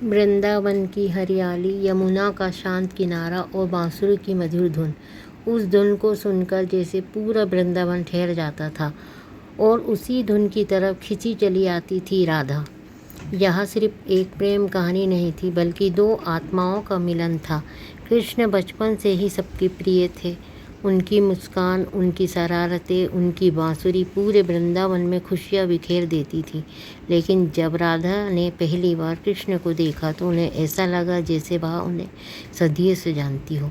वृंदावन की हरियाली, यमुना का शांत किनारा और बांसुरी की मधुर धुन। उस धुन को सुनकर जैसे पूरा वृंदावन ठहर जाता था और उसी धुन की तरफ खिंची चली आती थी राधा। यह सिर्फ एक प्रेम कहानी नहीं थी, बल्कि दो आत्माओं का मिलन था। कृष्ण बचपन से ही सबके प्रिय थे। उनकी मुस्कान, उनकी शरारतें, उनकी बांसुरी पूरे वृंदावन में खुशियाँ बिखेर देती थी। लेकिन जब राधा ने पहली बार कृष्ण को देखा तो उन्हें ऐसा लगा जैसे वह उन्हें सदियों से जानती हो।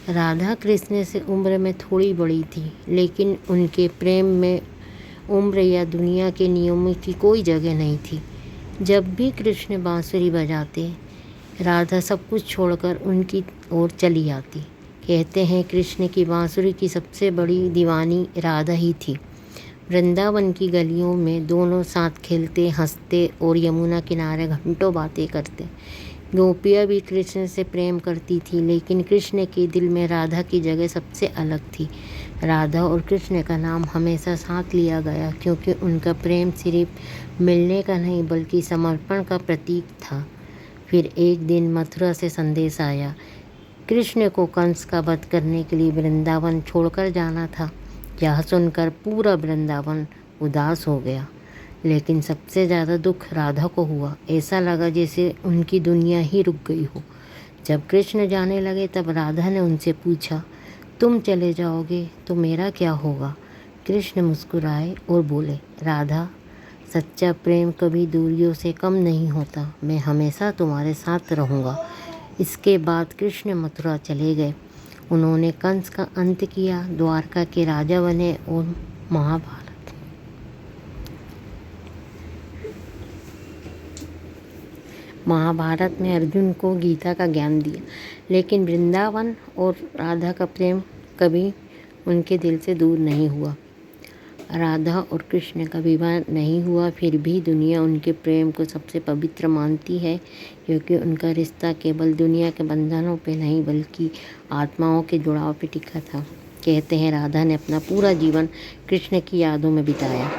राधा कृष्ण से उम्र में थोड़ी बड़ी थी, लेकिन उनके प्रेम में उम्र या दुनिया के नियमों की कोई जगह नहीं थी। जब भी कृष्ण बांसुरी बजाते, राधा सब कुछ छोड़कर उनकी ओर चली आती। कहते हैं कृष्ण की बांसुरी की सबसे बड़ी दीवानी राधा ही थी। वृंदावन की गलियों में दोनों साथ खेलते, हंसते और यमुना किनारे घंटों बातें करते। गोपियाँ भी कृष्ण से प्रेम करती थी, लेकिन कृष्ण के दिल में राधा की जगह सबसे अलग थी। राधा और कृष्ण का नाम हमेशा साथ लिया गया, क्योंकि उनका प्रेम सिर्फ मिलने का नहीं बल्कि समर्पण का प्रतीक था। फिर एक दिन मथुरा से संदेश आया। कृष्ण को कंस का वध करने के लिए वृंदावन छोड़कर जाना था। यह सुनकर पूरा वृंदावन उदास हो गया, लेकिन सबसे ज़्यादा दुख राधा को हुआ। ऐसा लगा जैसे उनकी दुनिया ही रुक गई हो। जब कृष्ण जाने लगे तब राधा ने उनसे पूछा, तुम चले जाओगे तो मेरा क्या होगा? कृष्ण मुस्कुराए और बोले, राधा, सच्चा प्रेम कभी दूरियों से कम नहीं होता। मैं हमेशा तुम्हारे साथ रहूँगा। इसके बाद कृष्ण मथुरा चले गए। उन्होंने कंस का अंत किया, द्वारका के राजा बने और महाभारत में अर्जुन को गीता का ज्ञान दिया। लेकिन वृंदावन और राधा का प्रेम कभी उनके दिल से दूर नहीं हुआ। राधा और कृष्ण का विवाह नहीं हुआ, फिर भी दुनिया उनके प्रेम को सबसे पवित्र मानती है, क्योंकि उनका रिश्ता केवल दुनिया के बंधनों पे नहीं बल्कि आत्माओं के जुड़ाव पे टिका था। कहते हैं राधा ने अपना पूरा जीवन कृष्ण की यादों में बिताया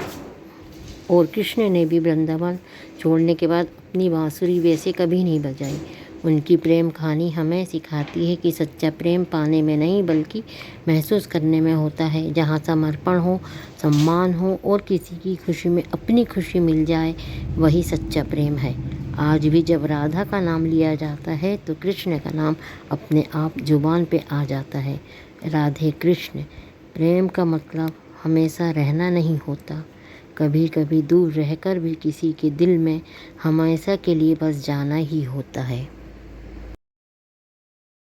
और कृष्ण ने भी वृंदावन छोड़ने के बाद अपनी बांसुरी वैसे कभी नहीं बजाई। उनकी प्रेम कहानी हमें सिखाती है कि सच्चा प्रेम पाने में नहीं बल्कि महसूस करने में होता है। जहाँ समर्पण हो, सम्मान हो और किसी की खुशी में अपनी खुशी मिल जाए, वही सच्चा प्रेम है। आज भी जब राधा का नाम लिया जाता है तो कृष्ण का नाम अपने आप जुबान पे आ जाता है। राधे कृष्ण। प्रेम का मतलब हमेशा रहना नहीं होता, कभी कभी दूर रहकर भी किसी के दिल में हमेशा के लिए बस जाना ही होता है।